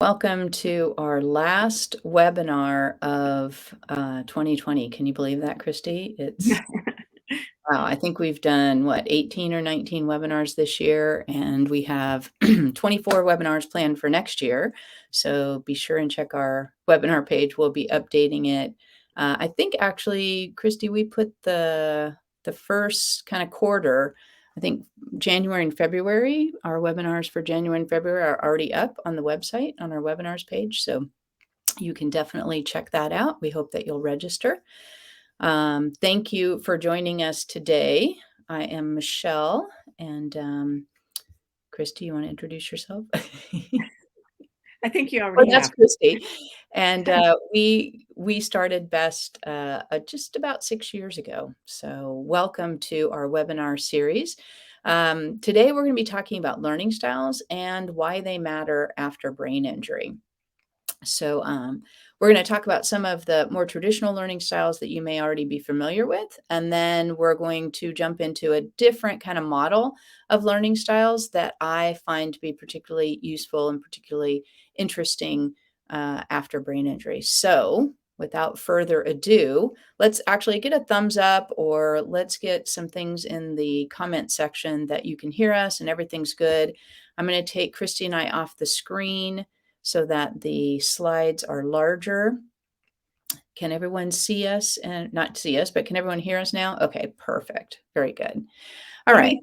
Welcome to our last webinar of 2020. Can you believe that, Christy? Wow, I think we've done, what, 18 or 19 webinars this year, and we have 24 webinars planned for next year. So be sure and check our webinar page. We'll be updating it. I think actually, Christy, we put the first kind of quarter, I think January and February, our webinars for January and February are already up on the website on our webinars page. So you can definitely check that out. We hope that you'll register. Thank you for joining us today. I am Michelle, and Christy, you want to introduce yourself? I think you Oh, already that's have. Christy. And we started Best just about 6 years ago. So welcome to our webinar series. Today we're going to be talking about learning styles and why they matter after brain injury. So we're going to talk about some of the more traditional learning styles that you may already be familiar with. And then we're going to jump into a different kind of model of learning styles that I find to be particularly useful and particularly interesting after brain injury. So without further ado, let's actually get a thumbs up, or let's get some things in the comment section that you can hear us and everything's good. I'm going to take Christy and I off the screen so that the slides are larger. Can everyone see us? And not see us, but can everyone hear us now? Okay, perfect. Very good. All right.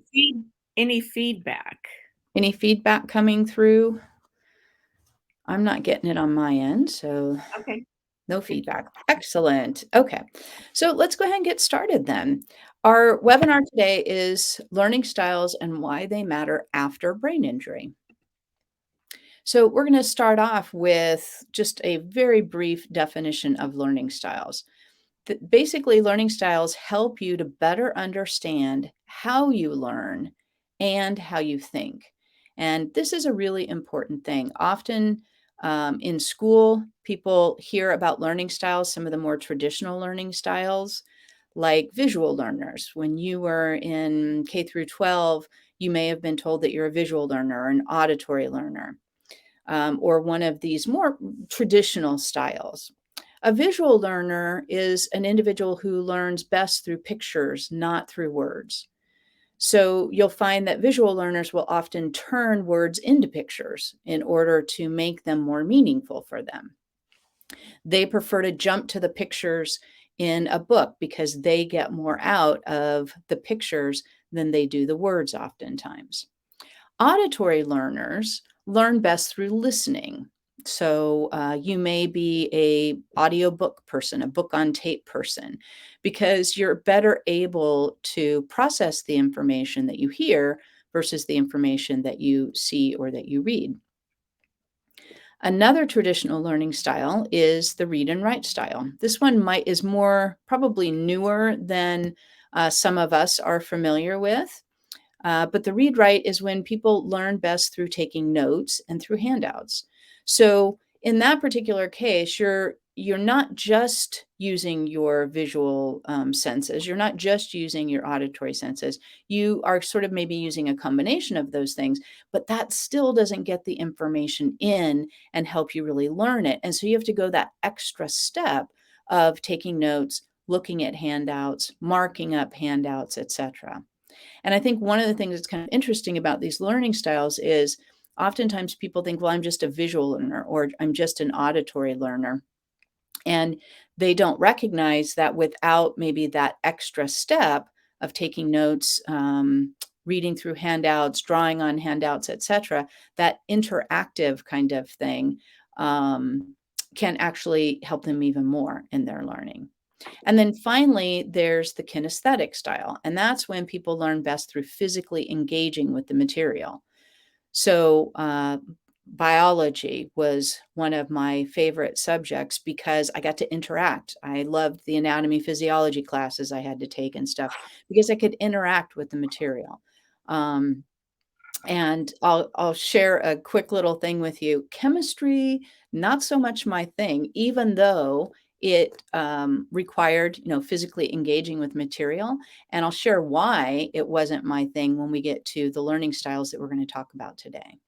Any feedback? Any feedback coming through? I'm not getting it on my end, so Okay. no feedback. Excellent. Okay. So let's go ahead and get started then. Our webinar today is learning styles and why they matter after brain injury. So we're going to start off with just a very brief definition of learning styles. Basically, learning styles help you to better understand how you learn and how you think. And this is a really important thing. Often in school, people hear about learning styles, some of the more traditional learning styles, like visual learners. When you were in K through 12, you may have been told that you're a visual learner or an auditory learner, or one of these more traditional styles. A visual learner is an individual who learns best through pictures, not through words. So you'll find that visual learners will often turn words into pictures in order to make them more meaningful for them. They prefer to jump to the pictures in a book because they get more out of the pictures than they do the words oftentimes. Auditory learners learn best through listening. So you may be a audiobook person, a book on tape person, because you're better able to process the information that you hear versus the information that you see or that you read. Another traditional learning style is the read and write style. This one is more probably newer than some of us are familiar with. But the read write is when people learn best through taking notes and through handouts. So in that particular case, you're not just using your visual senses. You're not just using your auditory senses. You are sort of maybe using a combination of those things, but that still doesn't get the information in and help you really learn it. And so you have to go that extra step of taking notes, looking at handouts, marking up handouts, etc. And I think one of the things that's kind of interesting about these learning styles is oftentimes people think, well, I'm just a visual learner or I'm just an auditory learner. And they don't recognize that without maybe that extra step of taking notes, reading through handouts, drawing on handouts, etc., that interactive kind of thing can actually help them even more in their learning. And then finally, there's the kinesthetic style, and that's when people learn best through physically engaging with the material. So, biology was one of my favorite subjects because I got to interact. I loved the anatomy, physiology classes I had to take and stuff because I could interact with the material. Um, and I'll share a quick little thing with you. Chemistry, not so much my thing, even though it required, physically engaging with material. And I'll share why it wasn't my thing when we get to the learning styles that we're going to talk about today.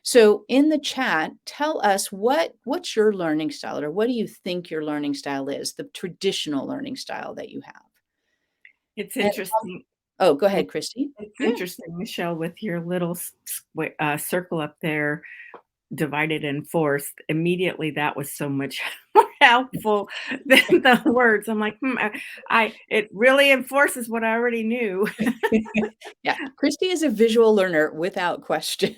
So in the chat, tell us what's your learning style, or what do you think your learning style is, the traditional learning style that you have? It's And interesting. oh, go It ahead, Christy. it's Yeah. interesting, Michelle, with your little circle up there, divided and forced. Immediately, that was so much more helpful than the words. I'm like, it really enforces what I already knew. Yeah, Christy is a visual learner without question.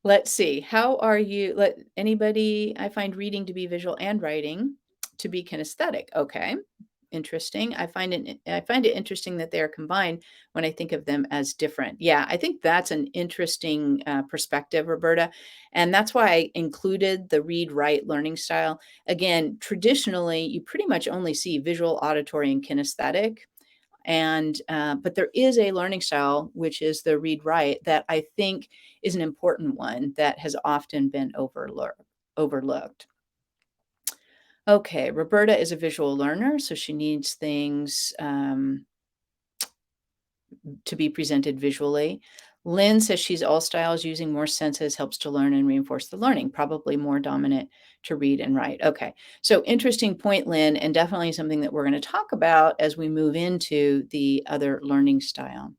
Let's see. How are you? Let anybody, I find reading to be visual and writing to be kinesthetic. Okay. Interesting. I find it interesting that they are combined when I think of them as different. Yeah, I think that's an interesting perspective, Roberta, and that's why I included the read write learning style. Again, traditionally, you pretty much only see visual, auditory, and kinesthetic, and but there is a learning style which is the read write that I think is an important one that has often been overlooked. Okay, Roberta is a visual learner, so she needs things to be presented visually. Lynn says she's all styles, using more senses helps to learn and reinforce the learning, probably more dominant to read and write. Okay, so interesting point, Lynn, and definitely something that we're going to talk about as we move into the other learning style.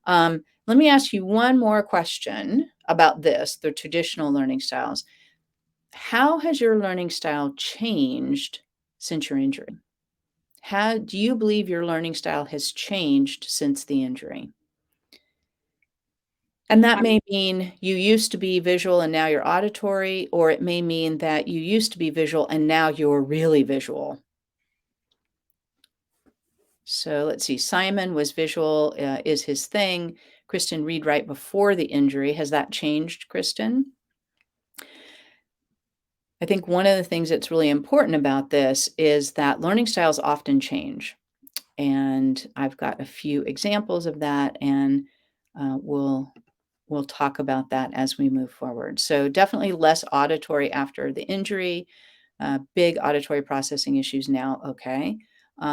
Let me ask you one more question about this, the traditional learning styles. How has your learning style changed since your injury? How do you believe your learning style has changed since the injury? And that I'm may mean you used to be visual and now you're auditory, or it may mean that you used to be visual and now you're really visual. So let's see. Simon was visual, is his thing. Kristen, read right before the injury. Has that changed, Kristen? I think one of the things that's really important about this is that learning styles often change. And I've got a few examples of that, and we'll talk about that as we move forward. So definitely less auditory after the injury, big auditory processing issues now. Okay.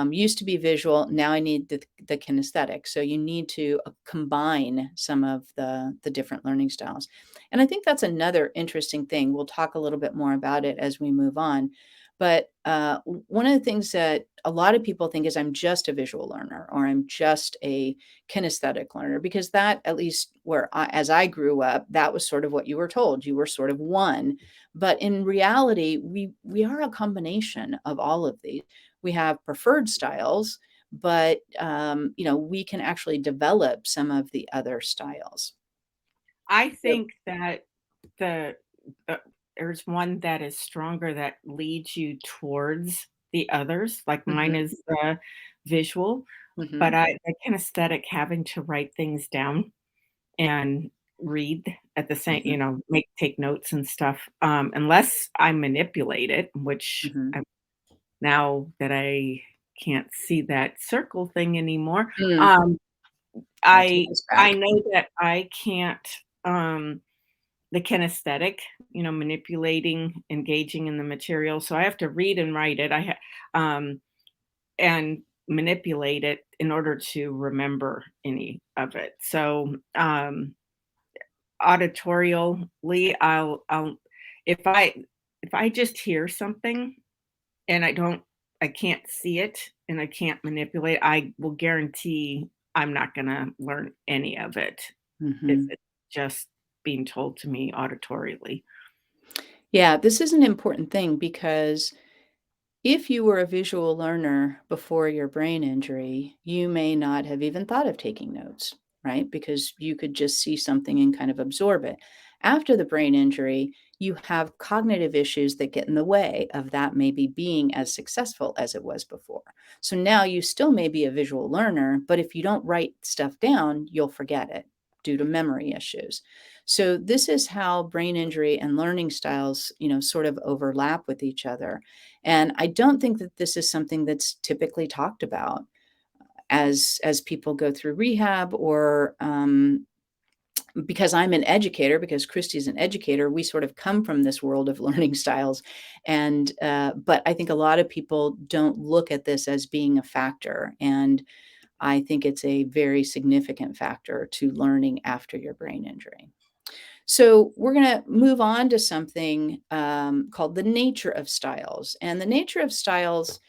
Used to be visual. Now I need the kinesthetic. So you need to combine some of the different learning styles. And I think that's another interesting thing. We'll talk a little bit more about it as we move on. But one of the things that a lot of people think is I'm just a visual learner, or I'm just a kinesthetic learner, because that, at least as I grew up, that was sort of what you were told. You were sort of one. But in reality, we are a combination of all of these. We have preferred styles, but we can actually develop some of the other styles. I So, think that the uh, there's one that is stronger that leads you towards the others, like mine mhm, is, visual, but mhm, I the kinesthetic, having to write things down and read at the same, mhm, take notes and stuff, unless I manipulate it, which mhm. now that I can't see that circle thing anymore, Mm, um, yeah, take I this I back. know that I can't, the kinesthetic, manipulating, engaging in the material, so I have to read and write it, and manipulate it in order to remember any of it. So, auditorially, I'll if I just hear something and I can't see it and I can't manipulate, I will guarantee I'm not gonna learn any of it if Mhm. it's just being told to me auditorially. Yeah, this is an important thing because if you were a visual learner before your brain injury, you may not have even thought of taking notes, right? Because you could just see something and kind of absorb it. After the brain injury, you have cognitive issues that get in the way of that maybe being as successful as it was before. So now you still may be a visual learner, but if you don't write stuff down, you'll forget it due to memory issues. So this is how brain injury and learning styles, sort of overlap with each other. And I don't think that this is something that's typically talked about as people go through rehab, or because I'm an educator, because Christy's an educator, we sort of come from this world of learning styles. And but I think a lot of people don't look at this as being a factor. And I think it's a very significant factor to learning after your brain injury. So we're going to move on to something called the nature of styles. And the nature of styles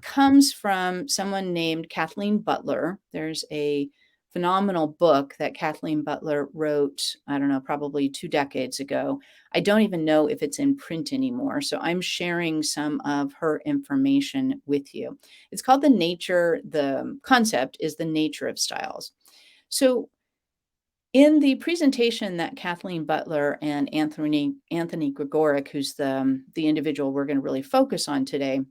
comes from someone named Kathleen Butler. There's a phenomenal book that Kathleen Butler wrote, I don't know, probably 2 decades ago. I don't even know if it's in print anymore. So I'm sharing some of her information with you. It's called the concept is the nature of styles. So in the presentation that Kathleen Butler and Anthony Gregorek, who's the individual we're going to really focus on today,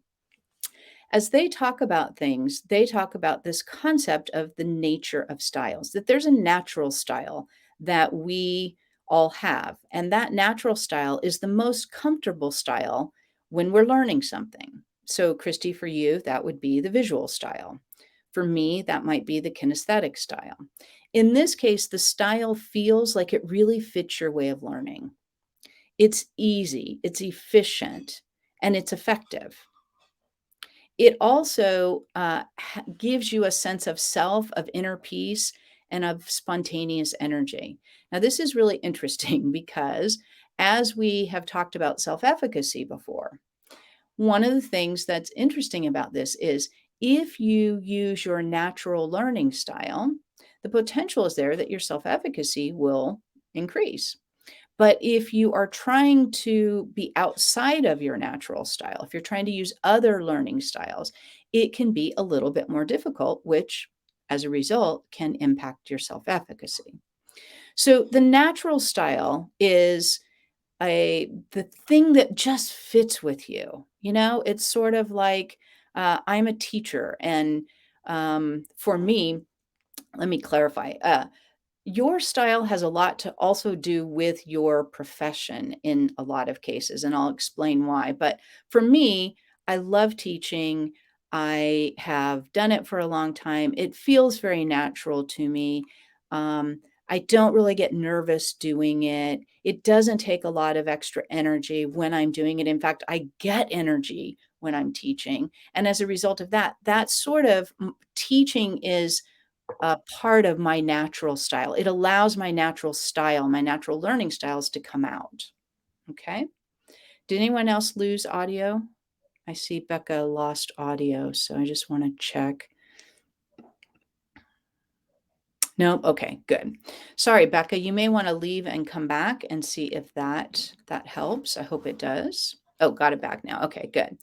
as they talk about things, they talk about this concept of the nature of styles, that there's a natural style that we all have. And that natural style is the most comfortable style when we're learning something. So, Christy, for you, that would be the visual style. For me, that might be the kinesthetic style. In this case, the style feels like it really fits your way of learning. It's easy, it's efficient, and it's effective. It also gives you a sense of self, of inner peace, and of spontaneous energy. Now, this is really interesting because as we have talked about self efficacy before, one of the things that's interesting about this is if you use your natural learning style, the potential is there that your self efficacy will increase. But if you are trying to be outside of your natural style, if you're trying to use other learning styles, it can be a little bit more difficult, which as a result can impact your self efficacy. So the natural style is the thing that just fits with you. You know, it's sort of like I'm a teacher, and for me, let me clarify. Your style has a lot to also do with your profession in a lot of cases, and I'll explain why. But for me, I love teaching. I have done it for a long time. It feels very natural to me. I don't really get nervous doing it. It doesn't take a lot of extra energy when I'm doing it. In fact, I get energy when I'm teaching. And as a result of that, that sort of teaching is a part of my natural style. It allows my natural style, my natural learning styles to come out. Okay. Did anyone else lose audio? I see Becca lost audio, so I just want to check. No, okay, good. Sorry, Becca, you may want to leave and come back and see if that helps. I hope it does. Oh, got it back now. Okay, good.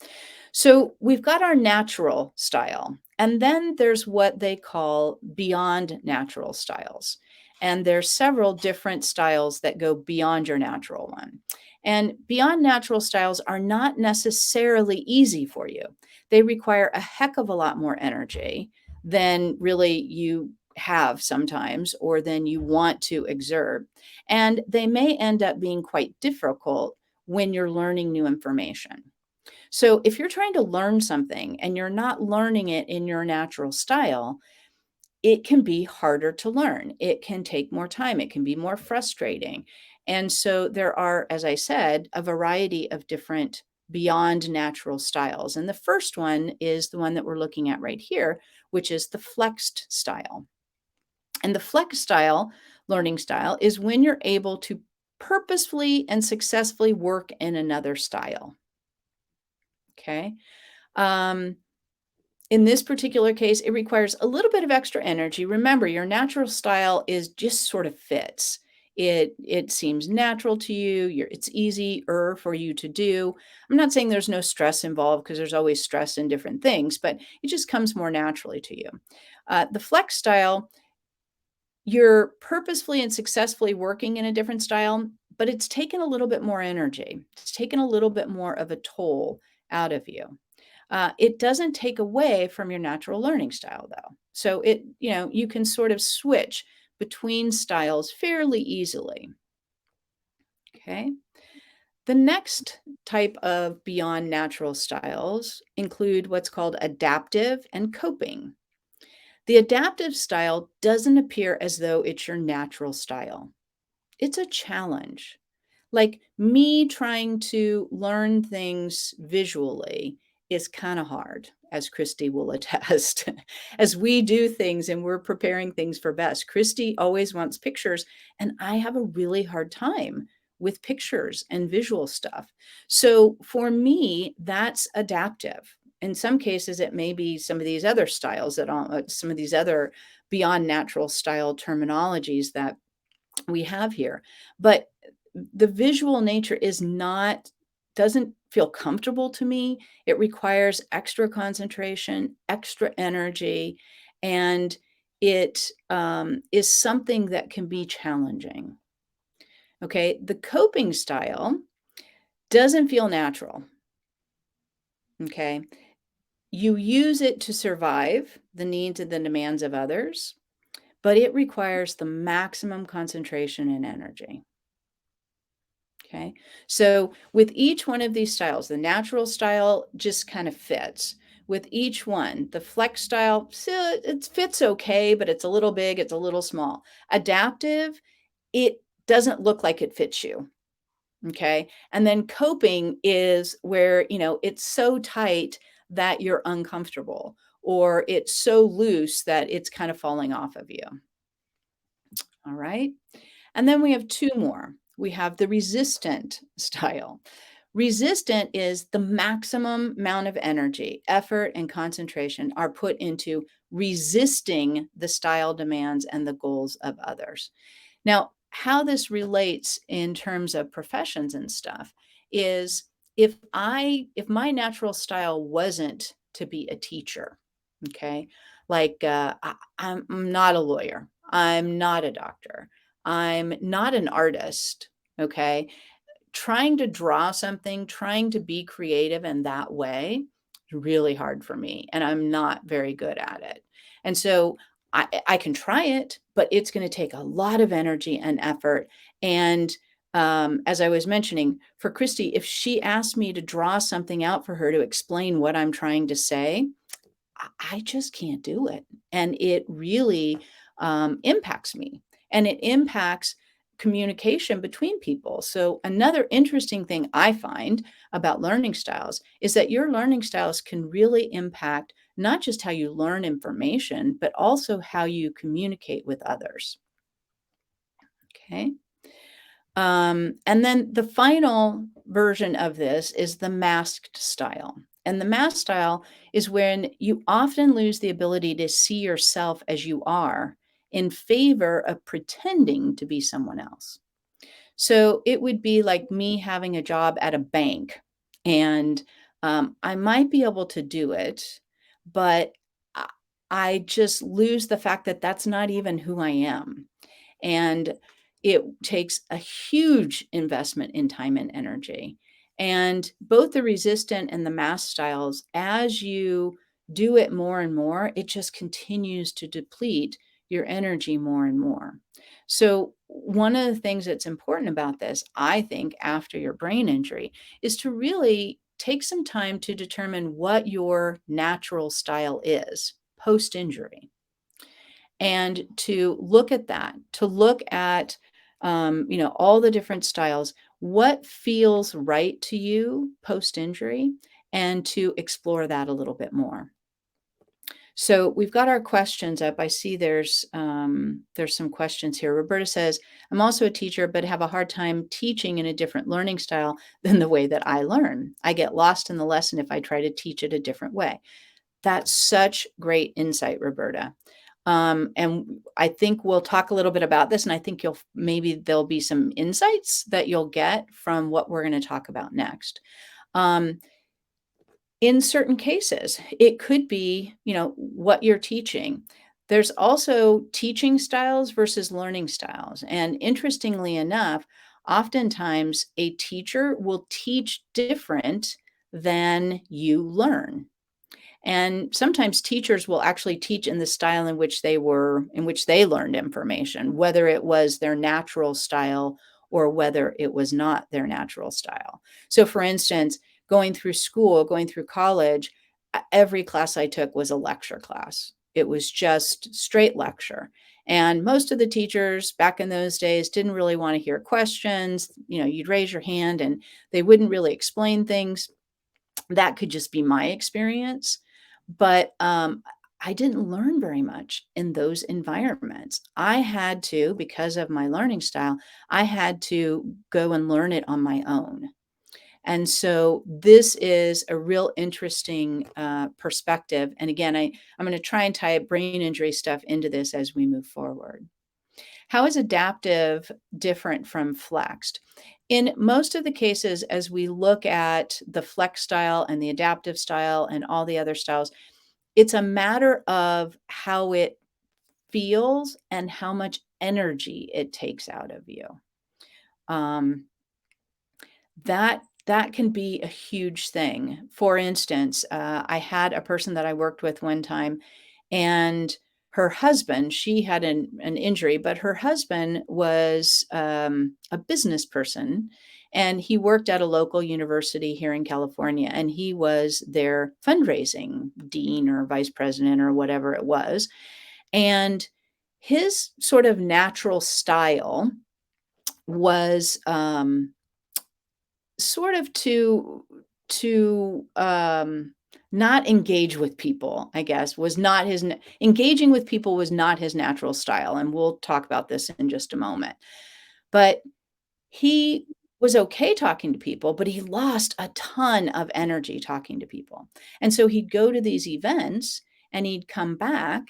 So we've got our natural style, and then there's what they call beyond natural styles. And there's several different styles that go beyond your natural one. And beyond natural styles are not necessarily easy for you. They require a heck of a lot more energy than really you have sometimes or than you want to exert. And they may end up being quite difficult when you're learning new information. So if you're trying to learn something and you're not learning it in your natural style, it can be harder to learn. It can take more time. It can be more frustrating. And so there are, as I said, a variety of different beyond natural styles. And the first one is the one that we're looking at right here, which is the flexed style. And the flex style, learning style, is when you're able to purposefully and successfully work in another style. Okay. Um, in this particular case, it requires a little bit of extra energy. Remember, your natural style is just sort of fits. It seems natural to you. It's easier for you to do. I'm not saying there's no stress involved because there's always stress in different things, but it just comes more naturally to you. The flex style, you're purposefully and successfully working in a different style, but it's taken a little bit more energy. It's taken a little bit more of a toll out of you. It doesn't take away from your natural learning style, though. So you can sort of switch between styles fairly easily. Okay. The next type of beyond natural styles include what's called adaptive and coping. The adaptive style doesn't appear as though it's your natural style. It's a challenge. Like me trying to learn things visually is kind of hard. as Christy will attest. As we do things and we're preparing things for Bess, Christy always wants pictures, and I have a really hard time with pictures and visual stuff. So for me, that's adaptive. In some cases, it may be some of these other styles some of these other beyond natural style terminologies that we have here. But the visual nature doesn't feel comfortable to me. It requires extra concentration, extra energy, and it is something that can be challenging. Okay, the coping style doesn't feel natural. Okay, you use it to survive the needs and the demands of others, but it requires the maximum concentration and energy. Okay, so with each one of these styles, the natural style just kind of fits. With each one, the flex style, it fits okay, but it's a little big, it's a little small. Adaptive, it doesn't look like it fits you. Okay, and then coping is where, it's so tight that you're uncomfortable, or it's so loose that it's kind of falling off of you. All right. And then we have two more. We have the resistant style. Resistant is the maximum amount of energy, effort, and concentration are put into resisting the style demands and the goals of others. Now, how this relates in terms of professions and stuff is if my natural style wasn't to be a teacher, okay, like I'm not a lawyer, I'm not a doctor, I'm not an artist, okay? Trying to draw something, trying to be creative in that way is really hard for me, and I'm not very good at it. And so I can try it, but it's going to take a lot of energy and effort. And as I was mentioning, for Christy, if she asked me to draw something out for her to explain what I'm trying to say, I just can't do it. And it really impacts me, and it impacts communication between people. So, another interesting thing I find about learning styles is that your learning styles can really impact not just how you learn information, but also how you communicate with others. Okay. And then the final version of this is the masked style. And the masked style is when you often lose the ability to see yourself as you are in favor of pretending to be someone else. So it would be like me having a job at a bank, and I might be able to do it, but I I just lose the fact that that's not even who I am. And it takes a huge investment in time and energy. And both the resistant and the mass styles, as you do it more and more, it just continues to deplete your energy more and more. So, one of the things that's important about this, I think, after your brain injury, is to really take some time to determine what your natural style is post injury, and to look at that, to look at all the different styles, what feels right to you post injury, and to explore that a little bit more. So we've got our questions up. I see there's some questions here. Roberta says, "I'm also a teacher, but have a hard time teaching in a different learning style than the way that I learn. I get lost in the lesson if I try to teach it a different way." That's such great insight, Roberta. And I think we'll talk a little bit about this, and I think maybe there'll be some insights that you'll get from what we're going to talk about next. Um, in certain cases, it could be, what you're teaching. There's also teaching styles versus learning styles. And interestingly enough, oftentimes a teacher will teach different than you learn. And sometimes teachers will actually teach in the style in which they learned information, whether it was their natural style or whether it was not their natural style. So for instance, going through school, going through college, every class I took was a lecture class. It was just straight lecture. And most of the teachers back in those days didn't really want to hear questions. You'd raise your hand and they wouldn't really explain things. That could just be my experience. But I didn't learn very much in those environments. I had to, because of my learning style, I had to go and learn it on my own. And so this is a real interesting perspective. And again, I'm going to try and tie brain injury stuff into this as we move forward. How is adaptive different from flexed? In most of the cases, as we look at the flex style and the adaptive style and all the other styles, it's a matter of how it feels and how much energy it takes out of you. Um, that can be a huge thing. For instance, I had a person that I worked with one time, and her husband, she had an injury, but her husband was a business person, and he worked at a local university here in California, and he was their fundraising dean or vice president or whatever it was. And his sort of natural style was sort of to not engage with people, I guess, was not his engaging with people was not his natural style, and we'll talk about this in just a moment. But he was okay talking to people, but he lost a ton of energy talking to people. And so he'd go to these events and he'd come back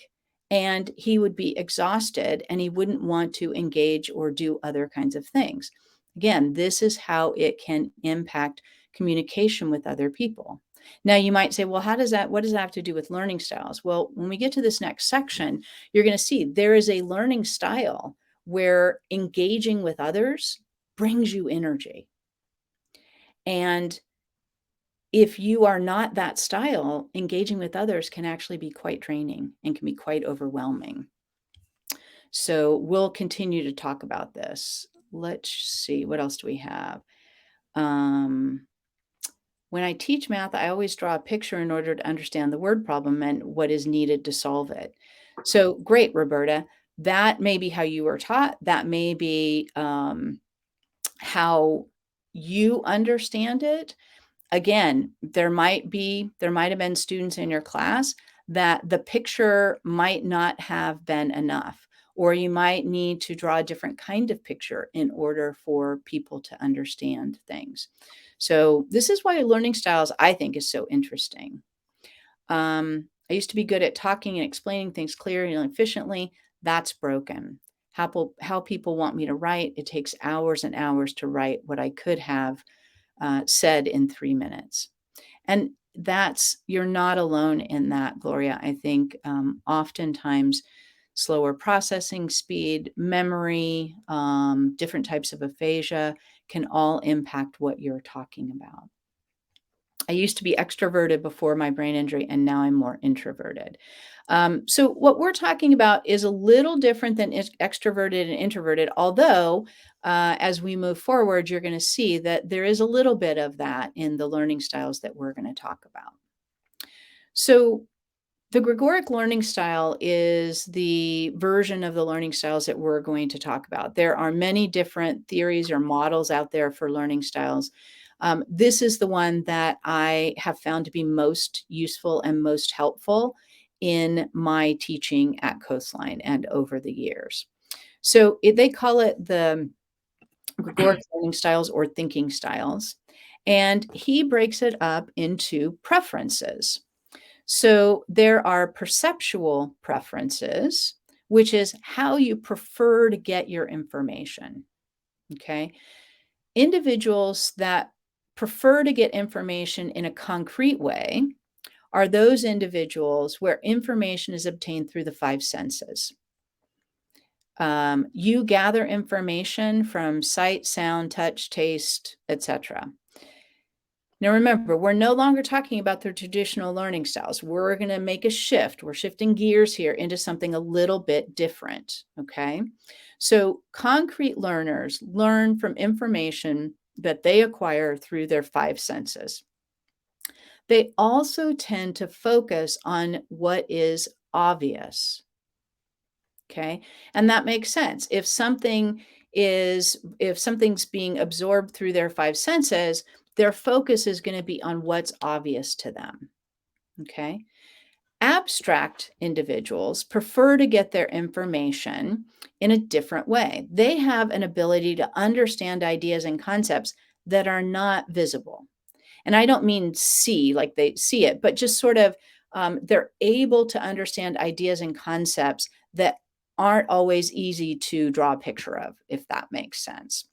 and he would be exhausted and he wouldn't want to engage or do other kinds of things. Again, this is how it can impact communication with other people. Now, you might say, well, what does that have to do with learning styles? Well, when we get to this next section, you're going to see there is a learning style where engaging with others brings you energy. And if you are not that style, engaging with others can actually be quite draining and can be quite overwhelming. So we'll continue to talk about this. Let's see, what else do we have? When I teach math, I always draw a picture in order to understand the word problem and what is needed to solve it. So great, Roberta. That may be how you were taught. That may be how you understand it. Again, there might have been students in your class that the picture might not have been enough, or you might need to draw a different kind of picture in order for people to understand things. So this is why learning styles, I think, is so interesting. I used to be good at talking and explaining things clearly and efficiently. That's broken. How people want me to write, it takes hours and hours to write what I could have said in 3 minutes. And you're not alone in that, Gloria. I think oftentimes slower processing speed, memory, different types of aphasia can all impact what you're talking about. I used to be extroverted before my brain injury, and now I'm more introverted. So what we're talking about is a little different than extroverted and introverted, although as we move forward, you're going to see that there is a little bit of that in the learning styles that we're going to talk about. So the Gregoric learning style is the version of the learning styles that we're going to talk about. There are many different theories or models out there for learning styles. This is the one that I have found to be most useful and most helpful in my teaching at Coastline and over the years. So they call it the Gregoric learning styles or thinking styles. And he breaks it up into preferences. So there are perceptual preferences, which is how you prefer to get your information. Okay. Individuals that prefer to get information in a concrete way are those individuals where information is obtained through the five senses. You gather information from sight, sound, touch, taste, etc. Now, remember, we're no longer talking about the traditional learning styles. We're going to make a shift. We're shifting gears here into something a little bit different, okay? So concrete learners learn from information that they acquire through their five senses. They also tend to focus on what is obvious, okay? And that makes sense. If something's being absorbed through their five senses, their focus is going to be on what's obvious to them. Okay. Abstract individuals prefer to get their information in a different way. They have an ability to understand ideas and concepts that are not visible. And I don't mean see, like they see it, but just sort of they're able to understand ideas and concepts that aren't always easy to draw a picture of, if that makes sense.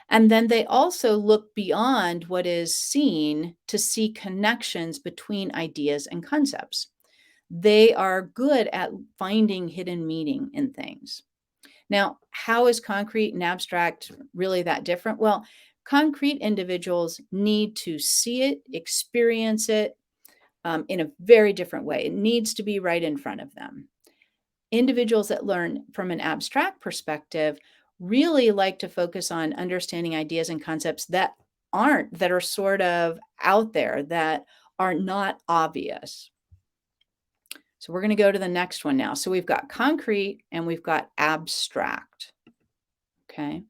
And then they also look beyond what is seen to see connections between ideas and concepts. They are good at finding hidden meaning in things. Now, how is concrete and abstract really that different? Well, concrete individuals need to see it, experience it in a very different way. It needs to be right in front of them. Individuals that learn from an abstract perspective really like to focus on understanding ideas and concepts that are sort of out there, that are not obvious. So we're going to go to the next one now. So we've got concrete and we've got abstract. Okay.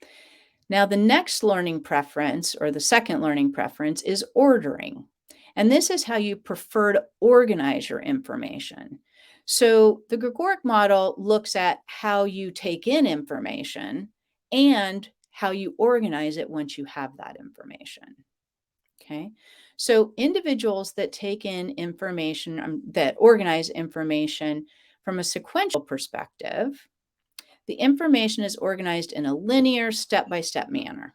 Now the next learning preference, or the second learning preference, is ordering. And this is how you prefer to organize your information. So the Gregoric model looks at how you take in information and how you organize it once you have that information. Okay. So individuals that take in information, that organize information from a sequential perspective, the information is organized in a linear, step-by-step manner.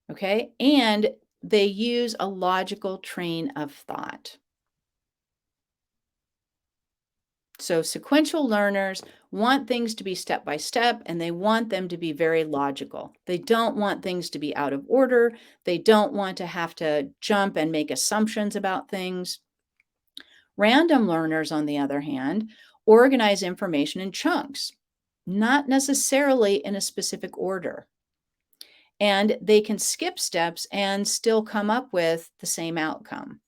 Okay. And they use a logical train of thought. So sequential learners want things to be step by step, and they want them to be very logical. They don't want things to be out of order. They don't want to have to jump and make assumptions about things. Random learners, on the other hand, organize information in chunks, not necessarily in a specific order. And they can skip steps and still come up with the same outcome.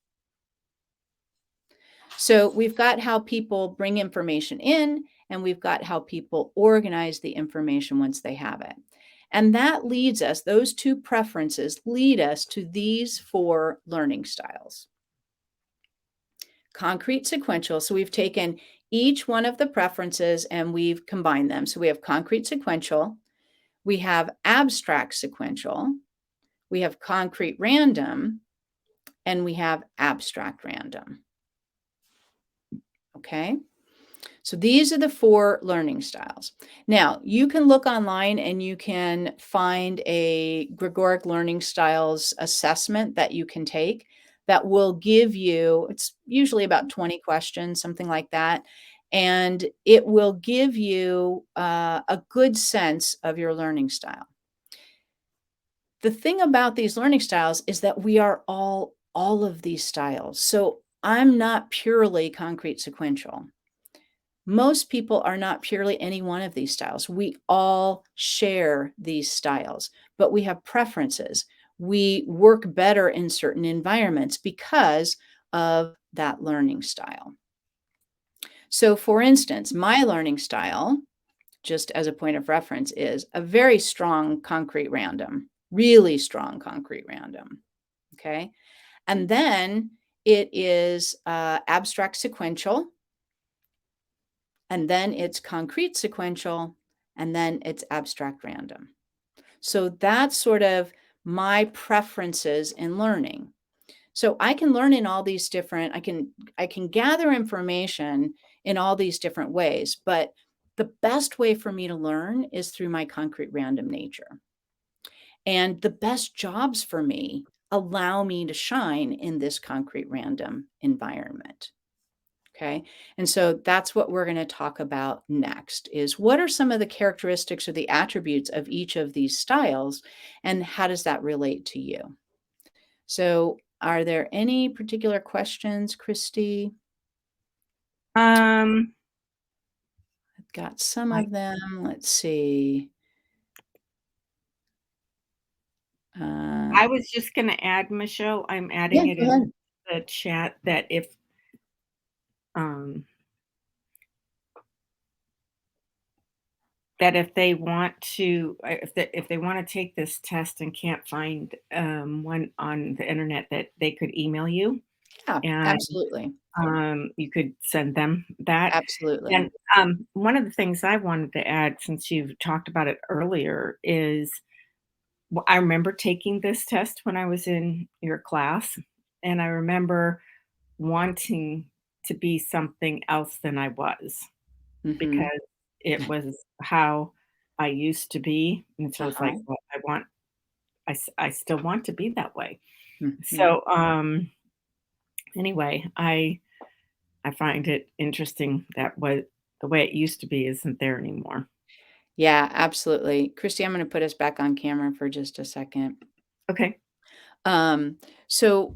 So we've got how people bring information in, and we've got how people organize the information once they have it. And that leads us, those two preferences lead us to these four learning styles. Concrete sequential. So we've taken each one of the preferences and we've combined them. So we have concrete sequential, we have abstract sequential, we have concrete random, and we have abstract random. Okay, so these are the four learning styles. Now, you can look online and you can find a Gregoric learning styles assessment that you can take that will give you, it's usually about 20 questions, something like that, and it will give you a good sense of your learning style. The thing about these learning styles is that we are all of these styles. So I'm not purely concrete sequential. Most people are not purely any one of these styles. We all share these styles, but we have preferences. We work better in certain environments because of that learning style. So for instance, my learning style, just as a point of reference, is a very strong concrete random, really strong concrete random. Okay. And then it is abstract sequential, and then it's concrete sequential, and then it's abstract random. So that's sort of my preferences in learning. So I can learn in all these different, I can gather information in all these different ways, but the best way for me to learn is through my concrete random nature. And the best jobs for me allow me to shine in this concrete random environment. Okay. And so that's what we're going to talk about next, is what are some of the characteristics or the attributes of each of these styles, and how does that relate to you? So are there any particular questions, Christy? I've got some of them. Let's see. I was just going to add, Michelle, I'm adding it in the chat, that if they want to, if they want to take this test and can't find one on the internet, that they could email you Yeah, and absolutely. you could send them that. Absolutely. And one of the things I wanted to add, since you've talked about it earlier, is I remember taking this test when I was in your class, and I remember wanting to be something else than I was Mhm. because it was how I used to be. And so it's like, Uh-huh. well, I still want to be that way. Mhm. So, anyway, I find it interesting that what the way it used to be isn't there anymore. Yeah, absolutely. Christy, I'm gonna put us back on camera for just a second. Okay. Um, so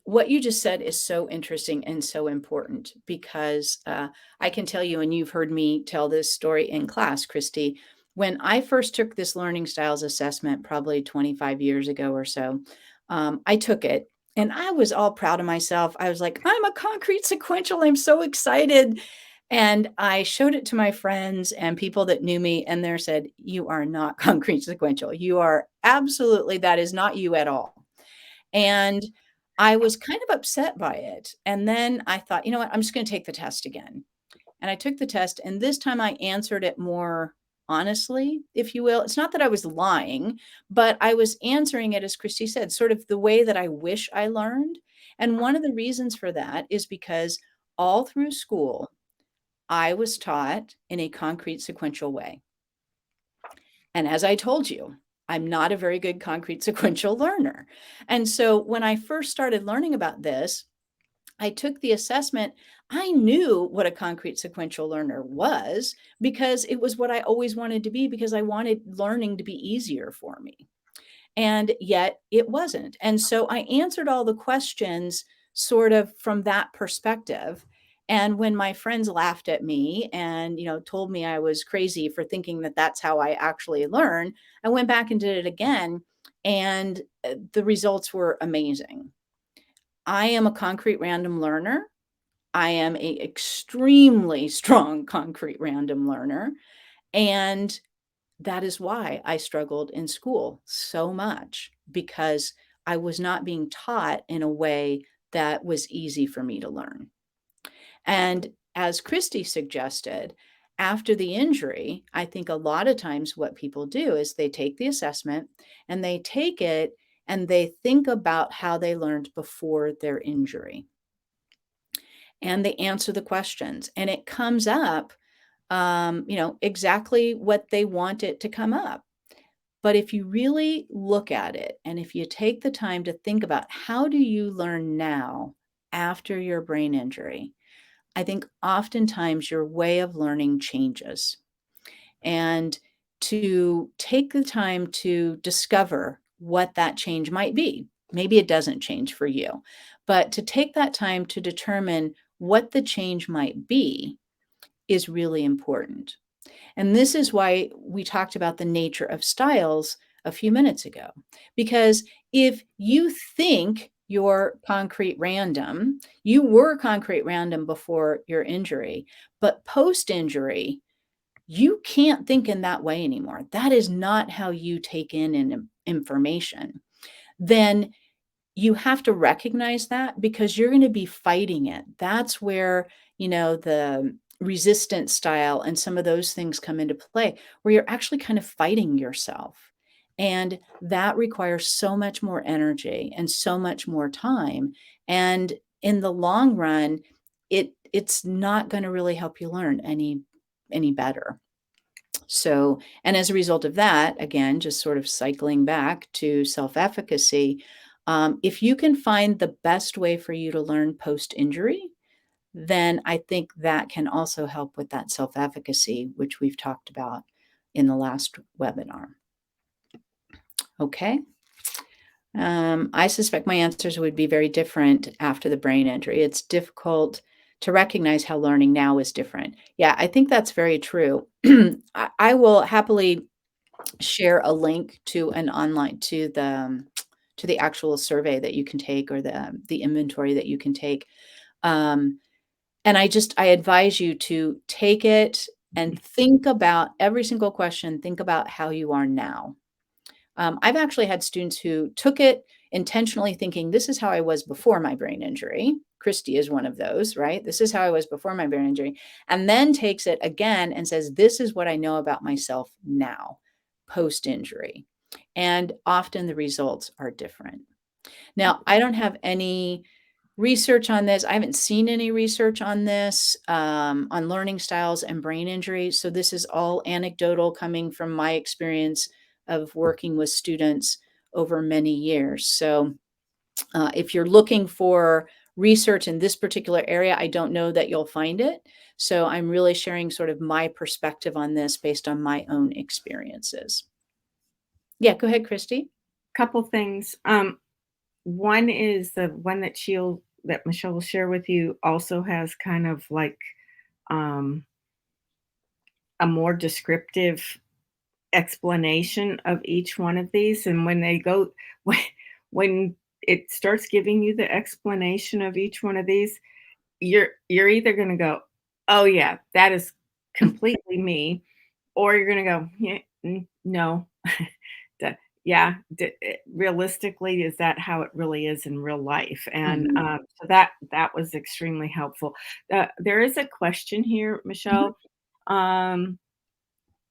what you just said is so interesting and so important because I can tell you, and you've heard me tell this story in class, Christy. When I first took this learning styles assessment, probably 25 years ago or so, I took it and I was all proud of myself. I was like, I'm a concrete sequential. I'm so excited. And I showed it to my friends and people that knew me, and they said, you are not concrete sequential. You are absolutely, that is not you at all. And I was kind of upset by it. And then I thought, you know what? I'm just going to take the test again. And I took the test, and this time I answered it more honestly, if you will. It's not that I was lying, but I was answering it, as Christy said, sort of the way that I wish I learned. And one of the reasons for that is because all through school, I was taught in a concrete sequential way. And as I told you, I'm not a very good concrete sequential learner. And so when I first started learning about this, I took the assessment. I knew what a concrete sequential learner was because it was what I always wanted to be because I wanted learning to be easier for me. And yet it wasn't. And so I answered all the questions sort of from that perspective. And when my friends laughed at me and, told me I was crazy for thinking that that's how I actually learn, I went back and did it again. And the results were amazing. I am a concrete random learner. I am a extremely strong concrete random learner. And that is why I struggled in school so much because I was not being taught in a way that was easy for me to learn. And as Christy suggested, after the injury, I think a lot of times what people do is they take the assessment and they take it and they think about how they learned before their injury and they answer the questions and it comes up exactly what they want it to come up. But if you really look at it and if you take the time to think about how do you learn now after your brain injury, I think oftentimes your way of learning changes. And to take the time to discover what that change might be. Maybe it doesn't change for you, but to take that time to determine what the change might be is really important. And this is why we talked about the nature of styles a few minutes ago. Because if you think you're concrete random, you were concrete random before your injury, but post injury, you can't think in that way anymore. That is not how you take in information. Then you have to recognize that because you're going to be fighting it. That's where, the resistance style and some of those things come into play, where you're actually kind of fighting yourself. And that requires so much more energy and so much more time. And in the long run, it's not going to really help you learn any better. So, and as a result of that, again, just sort of cycling back to self efficacy, if you can find the best way for you to learn post injury, then I think that can also help with that self efficacy, which we've talked about in the last webinar. Okay. I suspect my answers would be very different after the brain injury. It's difficult to recognize how learning now is different. Yeah, I think that's very true. I will happily share a link to an online to the actual survey that you can take or the inventory that you can take. Um, and I advise you to take it and think about every single question, think about how you are now. I've actually had students who took it intentionally thinking, this is how I was before my brain injury. Christy is one of those, right? This is how I was before my brain injury. And then takes it again and says, this is what I know about myself now, post injury. And often the results are different. Now, I don't have any research on this. I haven't seen any research on this, on learning styles and brain injury. So this is all anecdotal coming from my experience of working with students over many years. So if you're looking for research in this particular area, I don't know that you'll find it. So I'm really sharing sort of my perspective on this based on my own experiences. Yeah, go ahead, Christy. Couple things. One is the one that Michelle will share with you also has kind of like um, a more descriptive explanation of each one of these. And when they go, when it starts giving you the explanation of each one of these, you're either going to go, oh yeah, that is completely me, or you're going to go, yeah, no. Yeah, realistically, is that how it really is in real life? And Mhm. so that was extremely helpful. There is a question here, Mhm. Michelle. Um,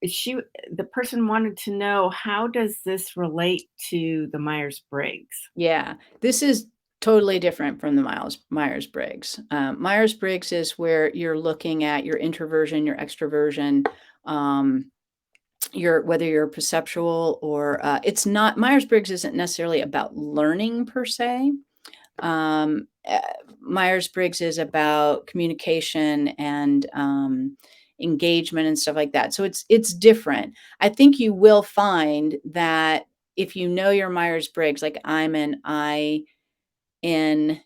she the person wanted to know, how does this relate to the Myers-Briggs? Yeah, this is totally different from the Myers-Briggs. Myers-Briggs is where you're looking at your introversion, your extroversion, um, your whether you're perceptual or it's not Myers-Briggs isn't necessarily about learning per se. Um, uh, Myers-Briggs is about communication and engagement and stuff like that. So it's different. I think you will find that if you know your Myers-Briggs, like I'm an INTJ.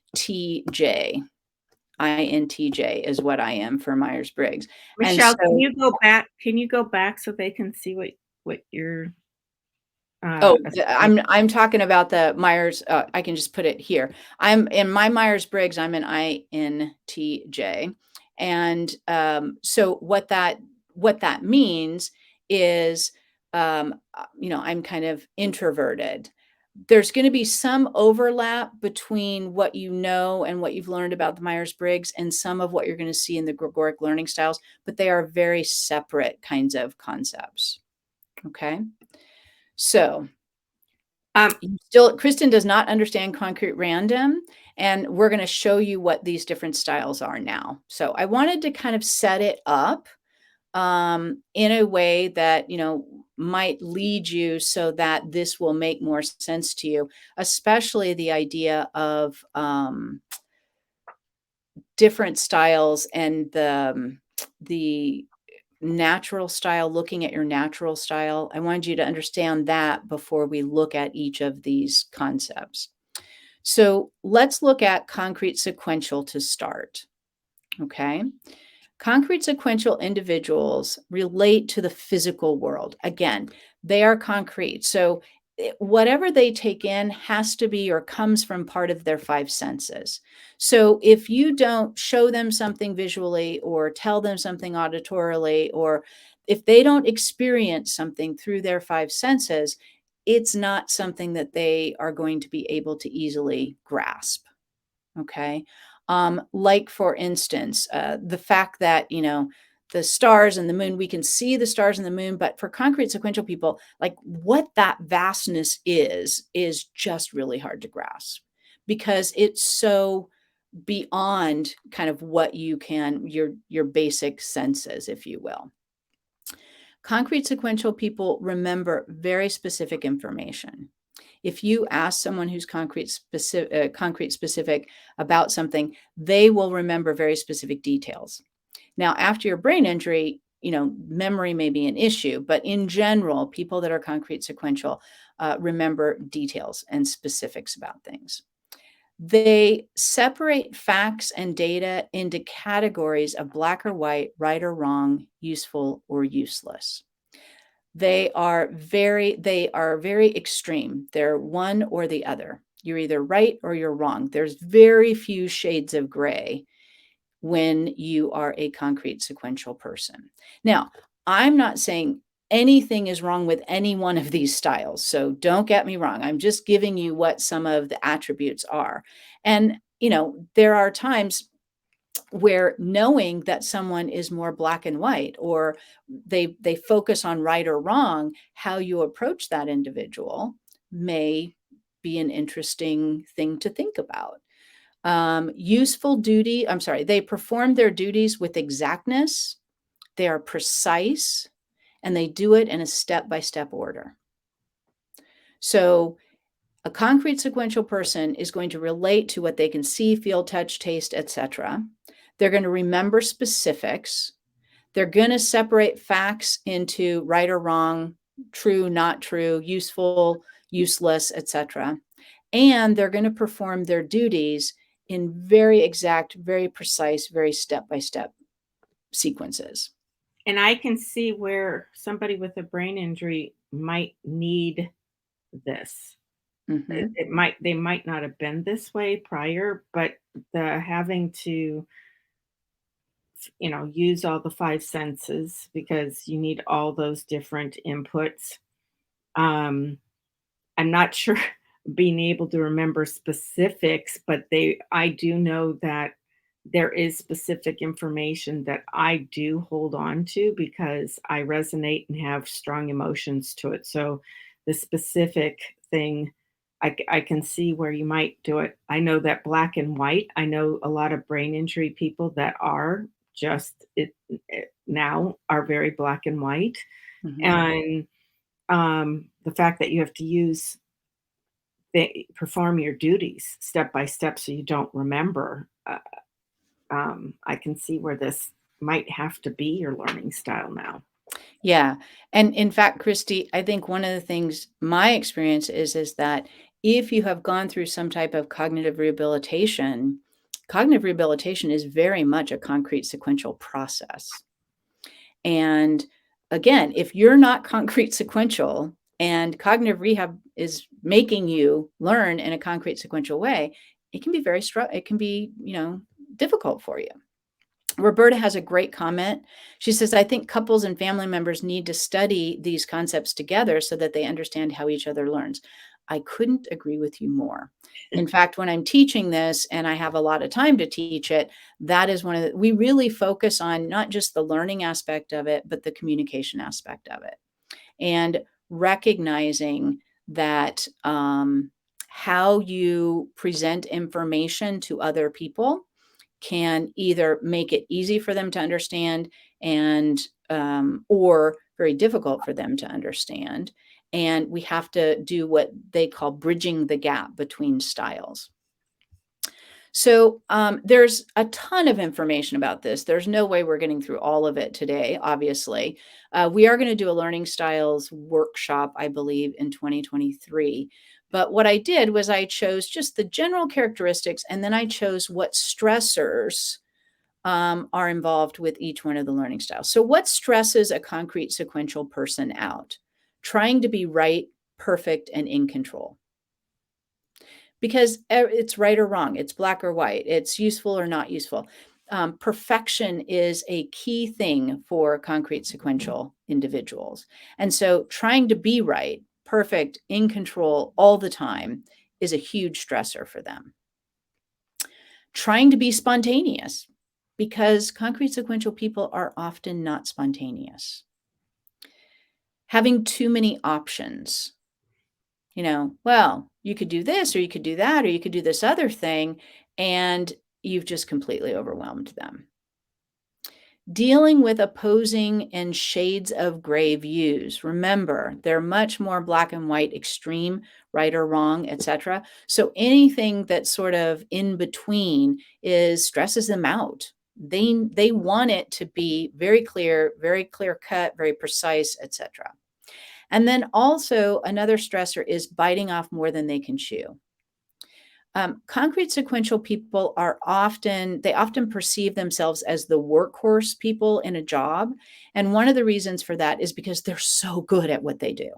INTJ is what I am for Myers-Briggs. And Michelle, can so you go back? Can you go back so they can see what you're oh, assuming? I'm talking about the Myers, I can just put it here. I'm in my Myers-Briggs, I'm an INTJ. And so what that means is I'm kind of introverted. There's going to be some overlap between what you know and what you've learned about the Myers-Briggs and some of what you're going to see in the Gregoric learning styles, but they are very separate kinds of concepts. Okay. So Um, Kristen does not understand concrete random, and we're going to show you what these different styles are now. So I wanted to kind of set it up in a way that might lead you so that this will make more sense to you, especially the idea of different styles and the natural style, looking at your natural style. I wanted you to understand that before we look at each of these concepts. So let's look at concrete sequential to start. Okay. Concrete sequential individuals relate to the physical world. Again, they are concrete. So whatever they take in has to be or comes from part of their five senses. So if you don't show them something visually or tell them something auditorily, or if they don't experience something through their five senses, it's not something that they are going to be able to easily grasp. Okay. Like for instance, the fact that, the stars and the moon, we can see the stars and the moon, but for concrete sequential people, like what that vastness is just really hard to grasp because it's so beyond kind of what you can, your basic senses, if you will. Concrete sequential people remember very specific information. If you ask someone who's concrete specific about something, they will remember very specific details. Now, after your brain injury, memory may be an issue, but in general, people that are concrete sequential remember details and specifics about things. They separate facts and data into categories of black or white, right or wrong, useful or useless. They are very extreme. They're one or the other. You're either right or you're wrong. There's very few shades of gray when you are a concrete sequential person. Now, I'm not saying anything is wrong with any one of these styles. So don't get me wrong. I'm just giving you what some of the attributes are. And, there are times where knowing that someone is more black and white, or they focus on right or wrong, how you approach that individual may be an interesting thing to think about. They perform their duties with exactness, they are precise, and they do it in a step-by-step order. So a concrete sequential person is going to relate to what they can see, feel, touch, taste, etc. They're going to remember specifics. They're going to separate facts into right or wrong, true, not true, useful, useless, etc. And they're going to perform their duties in very exact, very precise, very step-by-step sequences. And I can see where somebody with a brain injury might need this. Mhm. They might not have been this way prior, but the having to, use all the five senses because you need all those different inputs. Um, I'm not sure being able to remember specifics, but I do know that there is specific information that I do hold on to because I resonate and have strong emotions to it. So the specific thing, I can see where you might do it. I know that black and white, I know a lot of brain injury people that are just now are very black and white. Mhm. And the fact that you have to perform your duties step by step so you don't remember. I can see where this might have to be your learning style now. Yeah. And in fact, Christy, I think one of the things my experience is that if you have gone through some type of cognitive rehabilitation is very much a concrete sequential process. And again, if you're not concrete sequential and cognitive rehab is making you learn in a concrete sequential way, it can be it can be, difficult for you. Roberta has a great comment. She says, I think couples and family members need to study these concepts together so that they understand how each other learns. I couldn't agree with you more. In fact, when I'm teaching this and I have a lot of time to teach it, that is we really focus on not just the learning aspect of it, but the communication aspect of it. And recognizing that how you present information to other people can either make it easy for them to understand and or very difficult for them to understand. And we have to do what they call bridging the gap between styles. So there's a ton of information about this. There's no way we're getting through all of it today, obviously. We are going to do a learning styles workshop, I believe, in 2023. But what I did was I chose just the general characteristics, and then I chose what stressors are involved with each one of the learning styles. So what stresses a concrete sequential person out? Trying to be right, perfect, and in control. Because it's right or wrong, it's black or white, it's useful or not useful. Perfection is a key thing for concrete sequential individuals. And so trying to be right, perfect, in control all the time is a huge stressor for them. Trying to be spontaneous, because concrete sequential people are often not spontaneous. Having too many options. Well, you could do this, or you could do that, or you could do this other thing, and you've just completely overwhelmed them. Dealing with opposing and shades of gray views. Remember, they're much more black and white, extreme, right or wrong, etc. So anything that's sort of in between stresses them out. They want it to be very clear cut, very precise, etc. And then also another stressor is biting off more than they can chew. Concrete sequential people they often perceive themselves as the workhorse people in a job. And one of the reasons for that is because they're so good at what they do,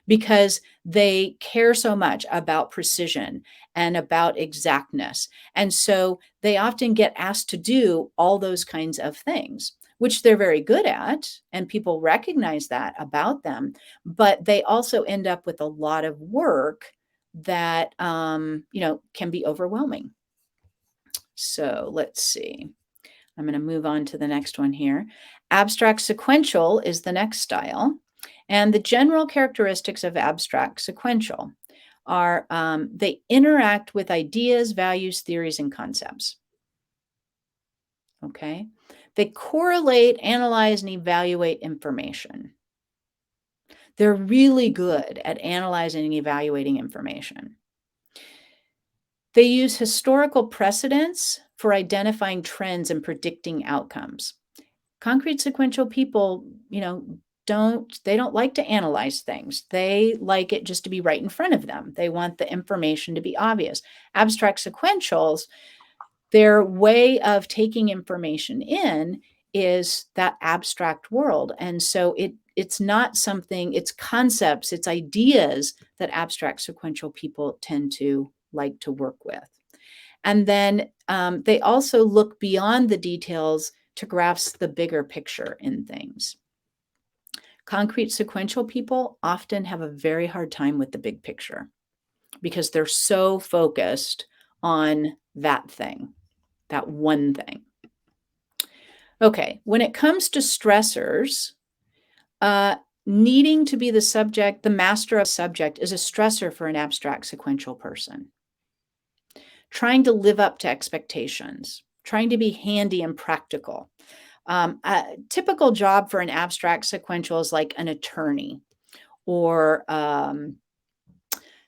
because they care so much about precision and about exactness. And so they often get asked to do all those kinds of things. which they're very good at, and people recognize that about them, but they also end up with a lot of work that, can be overwhelming. So let's see. I'm going to move on to the next one here. Abstract sequential is the next style. And the general characteristics of abstract sequential are they interact with ideas, values, theories, and concepts. Okay. They correlate, analyze, and evaluate information. They're really good at analyzing and evaluating information. They use historical precedents for identifying trends and predicting outcomes. Concrete sequential people, they don't like to analyze things. They like it just to be right in front of them. They want the information to be obvious. Abstract sequentials, their way of taking information in is that abstract world. And so it's not something, it's concepts, it's ideas that abstract sequential people tend to like to work with. And then they also look beyond the details to grasp the bigger picture in things. Concrete sequential people often have a very hard time with the big picture because they're so focused on that thing, that one thing. Okay, when it comes to stressors, needing to be the subject, the master of subject is a stressor for an abstract sequential person. Trying to live up to expectations, trying to be handy and practical. A typical job for an abstract sequential is like an attorney or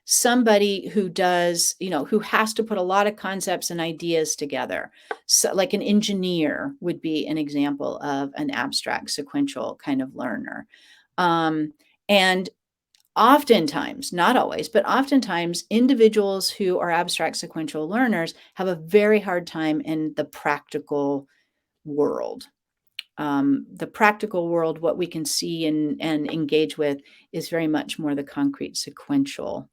somebody who does, who has to put a lot of concepts and ideas together. So like an engineer would be an example of an abstract sequential kind of learner. And oftentimes, not always, but oftentimes individuals who are abstract sequential learners have a very hard time in the practical world. The practical world, what we can see and engage with is very much more the concrete sequential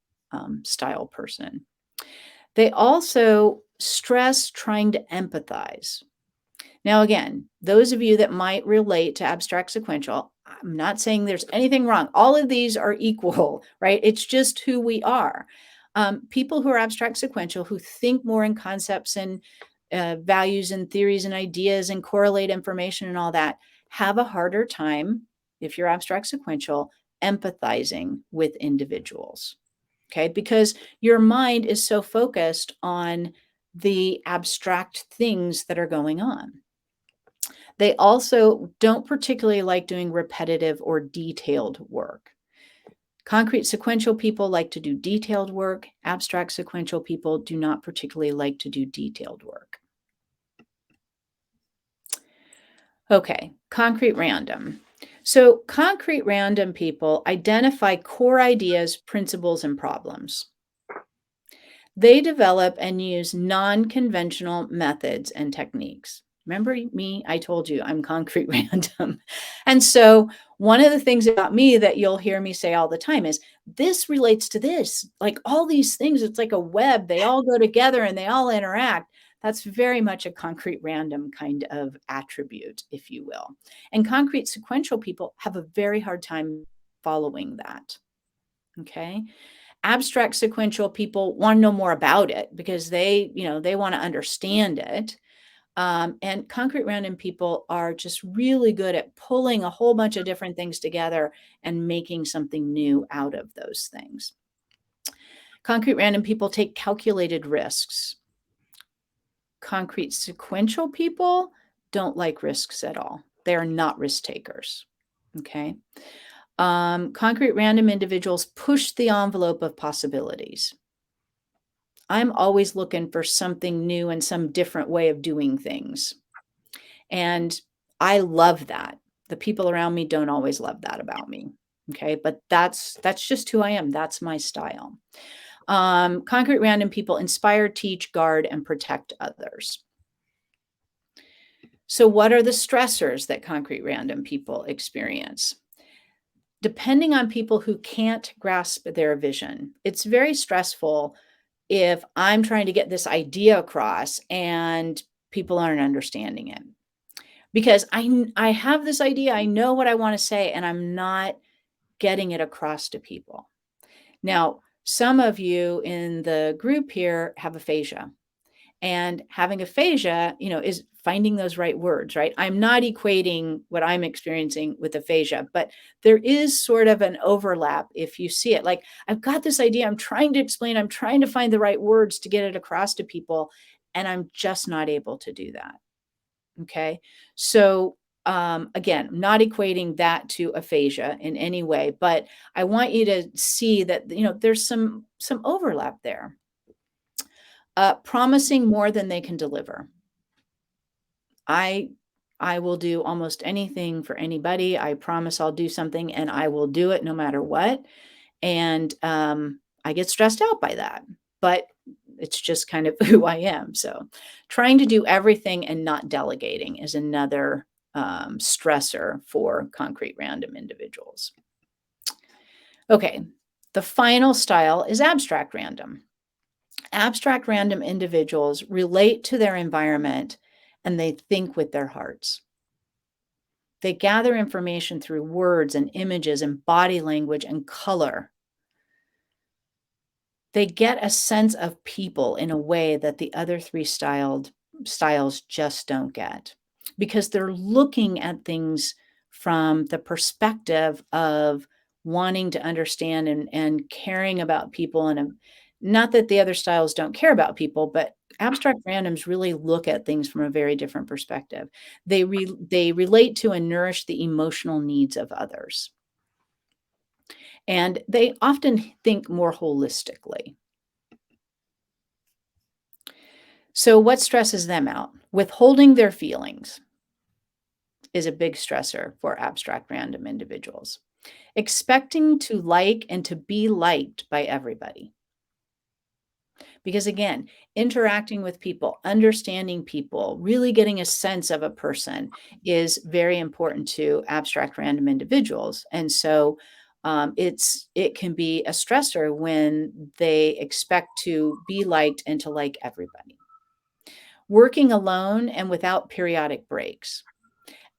style person. They also stress trying to empathize. Now, again, those of you that might relate to abstract sequential, I'm not saying there's anything wrong. All of these are equal, right? It's just who we are. People who are abstract sequential, who think more in concepts and values and theories and ideas and correlate information and all that, have a harder time, if you're abstract sequential, empathizing with individuals. Okay, because your mind is so focused on the abstract things that are going on. They also don't particularly like doing repetitive or detailed work. Concrete sequential people like to do detailed work. Abstract sequential people do not particularly like to do detailed work. Okay, concrete random. So concrete random people identify core ideas, principles, and problems. They develop and use non-conventional methods and techniques. Remember me? I told you I'm concrete random. And so one of the things about me that you'll hear me say all the time is this relates to this. Like all these things, it's like a web. They all go together and they all interact. That's very much a concrete random kind of attribute, if you will. And concrete sequential people have a very hard time following that. Okay. Abstract sequential people want to know more about it because they want to understand it. And concrete random people are just really good at pulling a whole bunch of different things together and making something new out of those things. Concrete random people take calculated risks. Concrete sequential people don't like risks at all. They are not risk takers. Okay. Concrete random individuals push the envelope of possibilities. I'm always looking for something new and some different way of doing things. And I love that. The people around me don't always love that about me. Okay. But that's just who I am. That's my style. Concrete random people inspire, teach, guard, and protect others. So what are the stressors that concrete random people experience? Depending on people who can't grasp their vision, it's very stressful if I'm trying to get this idea across and people aren't understanding it. because I have this idea, I know what I want to say, and I'm not getting it across to people. Now, some of you in the group here have aphasia, and having aphasia, is finding those right words, right? I'm not equating what I'm experiencing with aphasia, but there is sort of an overlap if you see it. Like, I've got this idea, I'm trying to explain, I'm trying to find the right words to get it across to people, and I'm just not able to do that. Okay. So, again, not equating that to aphasia in any way, but I want you to see that, there's some overlap there. Promising more than they can deliver. I I will do almost anything for anybody. I promise I'll do something and I will do it no matter what. And I get stressed out by that, but it's just kind of who I am. So, trying to do everything and not delegating is another stressor for concrete random individuals. Okay, the final style is abstract random. Abstract random individuals relate to their environment and they think with their hearts. They gather information through words and images and body language and color. They get a sense of people in a way that the other three styles just don't get, because they're looking at things from the perspective of wanting to understand and caring about people. And not that the other styles don't care about people, but abstract randoms really look at things from a very different perspective. They relate to and nourish the emotional needs of others. And they often think more holistically. So, what stresses them out? Withholding their feelings is a big stressor for abstract random individuals. Expecting to like and to be liked by everybody. Because again, interacting with people, understanding people, really getting a sense of a person is very important to abstract random individuals. And so it can be a stressor when they expect to be liked and to like everybody. Working alone and without periodic breaks.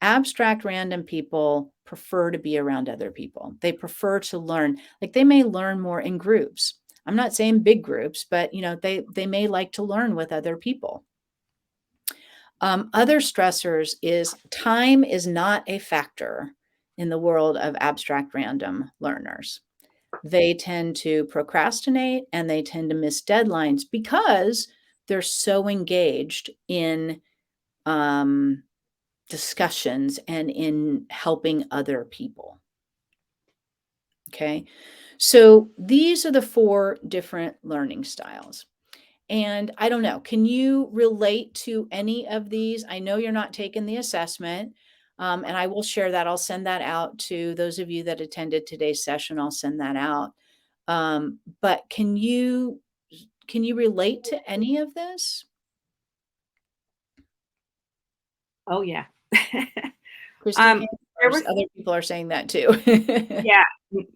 Abstract random people prefer to be around other people. They prefer to learn. Like, they may learn more in groups. I'm not saying big groups, but they may like to learn with other people. Other stressors is time is not a factor in the world of abstract random learners. They tend to procrastinate and they tend to miss deadlines because they're so engaged in discussions and in helping other people. Okay. So these are the 4 different learning styles. And I don't know, can you relate to any of these? I know you're not taking the assessment, and I will share that. I'll send that out to those of you that attended today's session. I'll send that out. But can you relate to any of this? Oh, yeah. Kristen Um, can, or there was other people are saying that too. yeah,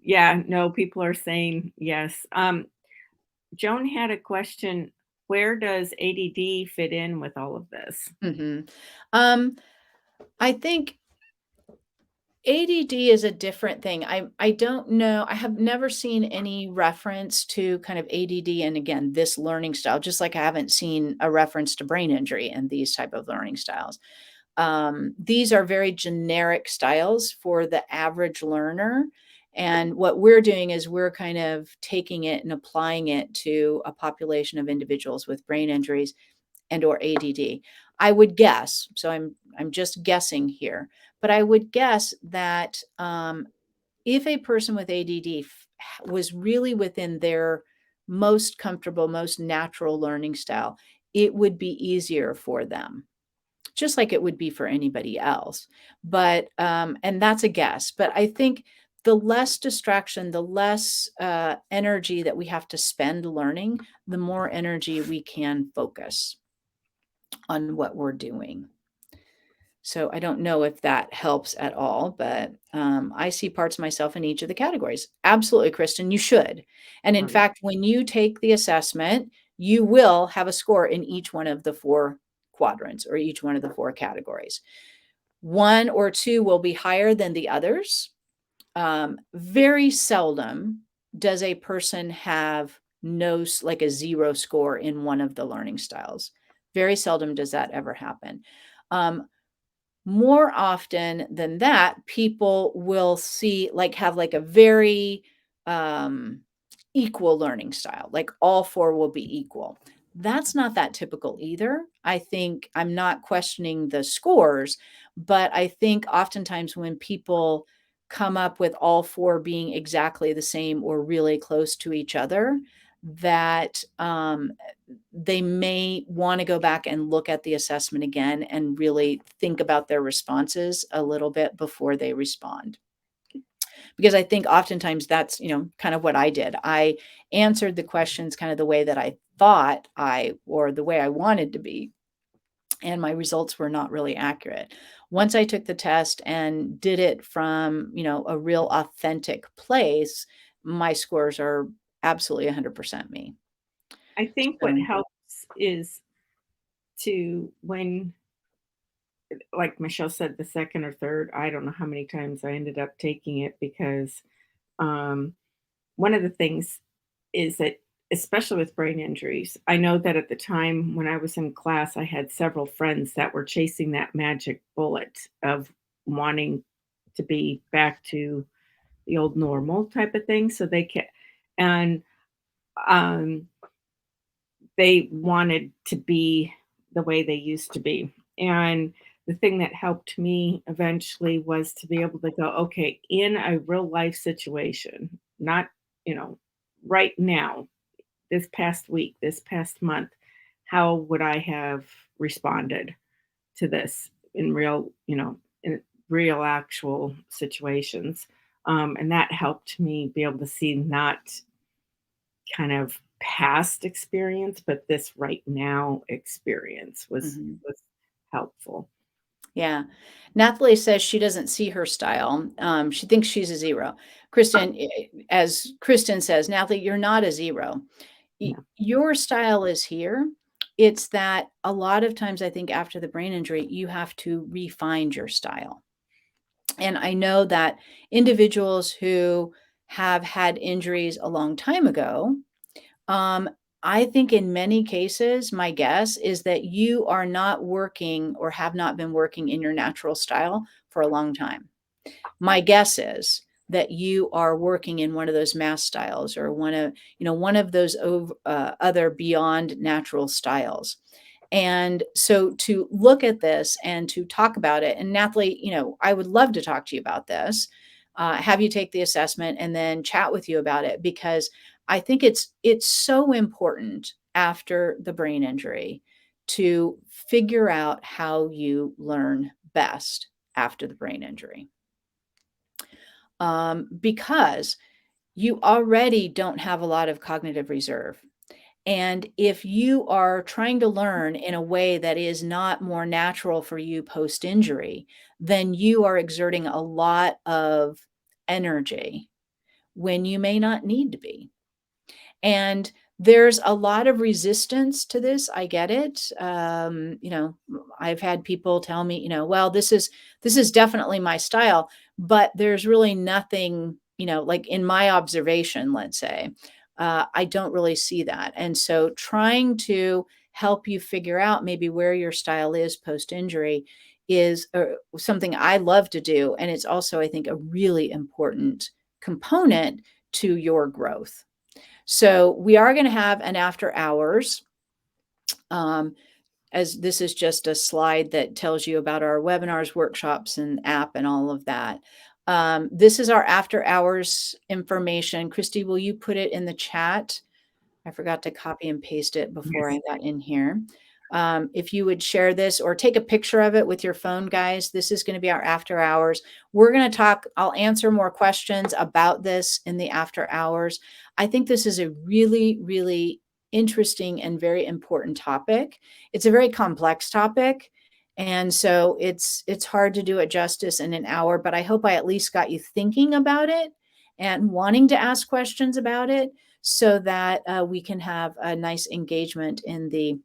yeah, no, people are saying yes. Joan had a question, where does ADD fit in with all of this? Mhm. Um, I think ADD is a different thing. I don't know. I have never seen any reference to kind of ADD and again, this learning style, just like I haven't seen a reference to brain injury and these type of learning styles. These are very generic styles for the average learner. And what we're doing is we're kind of taking it and applying it to a population of individuals with brain injuries and or ADD. I would guess, so I'm just guessing here, but I would guess that if a person with ADD was really within their most comfortable, most natural learning style, it would be easier for them, just like it would be for anybody else. But and that's a guess. But I think the less distraction, the less energy that we have to spend learning, the more energy we can focus on what we're doing. So I don't know if that helps at all, but I see parts of myself in each of the categories. Absolutely, Kristen, you should. And in Right. fact, when you take the assessment, you will have a score in each one of the 4 quadrants or each one of the 4 categories. One or two will be higher than the others. Very seldom does a person have like a 0 score in one of the learning styles. Very seldom does that ever happen. More often than that, people will have like a very equal learning style, like all four will be equal. That's not that typical either. I think I'm not questioning the scores, but I think oftentimes when people come up with all four being exactly the same or really close to each other, that they may want to go back and look at the assessment again and really think about their responses a little bit before they respond. Because I think oftentimes that's, kind of what I did. I answered the questions kind of the way that I thought or the way I wanted to be, and my results were not really accurate. Once I took the test and did it from, a real authentic place, my scores are absolutely 100% me. I think what So, helps is to when like Michelle said, the second or third, I don't know how many times I ended up taking it because um, one of the things is that, especially with brain injuries, I know that at the time when I was in class, I had several friends that were chasing that magic bullet of wanting to be back to the old normal type of thing. So and um, they wanted to be the way they used to be. And the thing that helped me eventually was to be able to go, okay, in a real life situation, not, you know, right now, this past week, this past month, how would I have responded to this in real, in real actual situations? And that helped me be able to see not kind of past experience, but this right now experience mhm. was helpful. Yeah. Nathalie says she doesn't see her style. She thinks she's a 0. As Kristen says, Nathalie, you're not a 0. Yeah. Your style is here. It's that a lot of times I think after the brain injury, you have to refine your style. And I know that individuals who have had injuries a long time ago, um, I think in many cases, my guess is that you are not working or have not been working in your natural style for a long time. My guess is that you are working in one of those mass styles or one of those other beyond natural styles. And so to look at this and to talk about it, and Nathalie, I would love to talk to you about this, have you take the assessment and then chat with you about it, because I think it's so important after the brain injury to figure out how you learn best after the brain injury. Because you already don't have a lot of cognitive reserve. And if you are trying to learn in a way that is not more natural for you post injury, then you are exerting a lot of energy when you may not need to be. And there's a lot of resistance to this. I get it. I've had people tell me, well, this is definitely my style, but there's really nothing, like in my observation, let's say, I don't really see that. And so trying to help you figure out maybe where your style is post injury is something I love to do. And it's also, I think, a really important component to your growth. So we are going to have an after hours. Um, as this is just a slide that tells you about our webinars, workshops, and app and all of that. This is our after hours information. Christy, will you put it in the chat? I forgot to copy and paste it before Yes. I got in here. If you would share this or take a picture of it with your phone, guys, this is going to be our after hours. We're going to talk, I'll answer more questions about this in the after hours. I think this is a really, really interesting and very important topic. It's a very complex topic. And so it's hard to do it justice in an hour, but I hope I at least got you thinking about it and wanting to ask questions about it so that we can have a nice engagement in the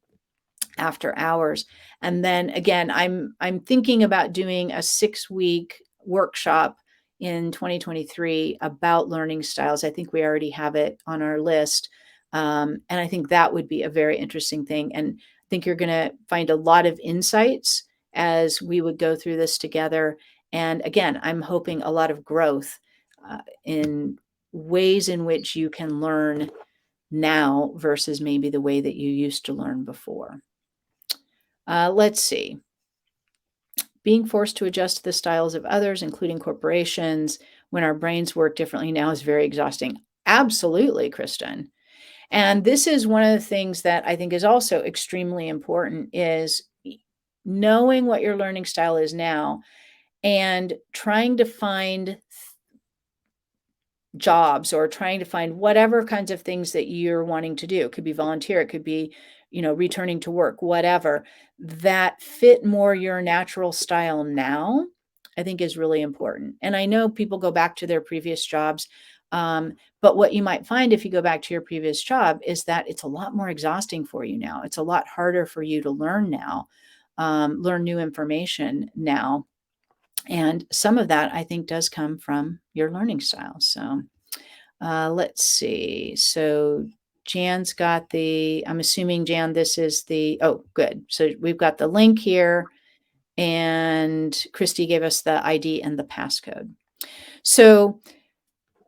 after hours. And then again, I'm thinking about doing a 6-week workshop in 2023 about learning styles. I think we already have it on our list. And I think that would be a very interesting thing. And I think you're going to find a lot of insights as we would go through this together. And again, I'm hoping a lot of growth in ways in which you can learn now versus maybe the way that you used to learn before. Let's see. Being forced to adjust to the styles of others, including corporations, when our brains work differently now is very exhausting. Absolutely, Kristen. And this is one of the things that I think is also extremely important is knowing what your learning style is now and trying to find jobs or trying to find whatever kinds of things that you're wanting to do. It could be volunteer, it could be, returning to work, whatever, that fit more your natural style now, I think is really important. And I know people go back to their previous jobs. But what you might find if you go back to your previous job is that it's a lot more exhausting for you now. It's a lot harder for you to learn now, learn new information now. And some of that I think does come from your learning style. So let's see. So Jan's got I'm assuming Jan, this is oh, good. So we've got the link here and Christy gave us the ID and the passcode. So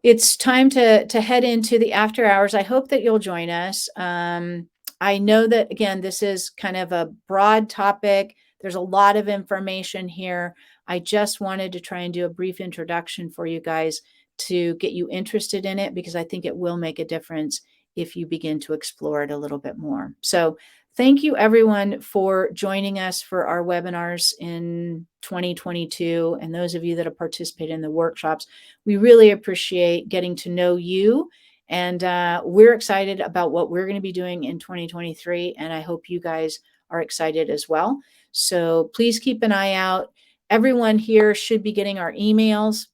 it's time to head into the after hours. I hope that you'll join us. I know that, again, this is kind of a broad topic. There's a lot of information here. I just wanted to try and do a brief introduction for you guys to get you interested in it because I think it will make a difference if you begin to explore it a little bit more. So thank you everyone for joining us for our webinars in 2022. And those of you that have participated in the workshops, we really appreciate getting to know you. And we're excited about what we're going to be doing in 2023. And I hope you guys are excited as well. So please keep an eye out. Everyone here should be getting our emails.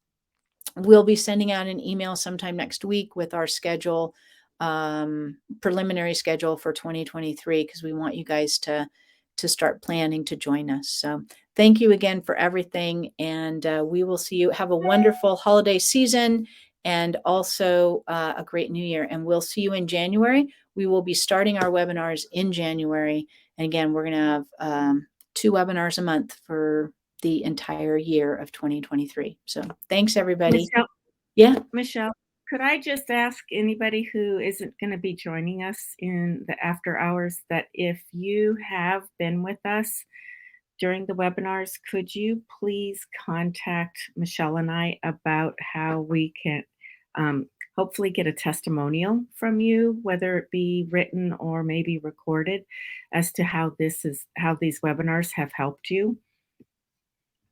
We'll be sending out an email sometime next week with our schedule, preliminary schedule for 2023, because we want you guys to start planning to join us. So thank you again for everything. And we will see you. Have a wonderful holiday season and also a great new year. And we'll see you in January. We will be starting our webinars in January. And again, we're going to have 2 webinars a month for the entire year of 2023. So thanks, everybody. Michelle, Yeah. Michelle, could I just ask anybody who isn't going to be joining us in the after hours that if you have been with us during the webinars, could you please contact Michelle and I about how we can hopefully get a testimonial from you, whether it be written or maybe recorded, as to how these webinars have helped you?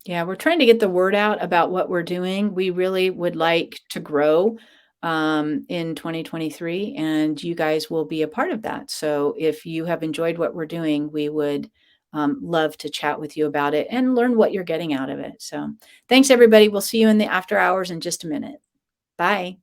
Yeah, we're trying to get the word out about what we're doing. We really would like to grow in 2023, and you guys will be a part of that. So if you have enjoyed what we're doing, we would love to chat with you about it and learn what you're getting out of it. So thanks, everybody. We'll see you in the after hours in just a minute. Bye.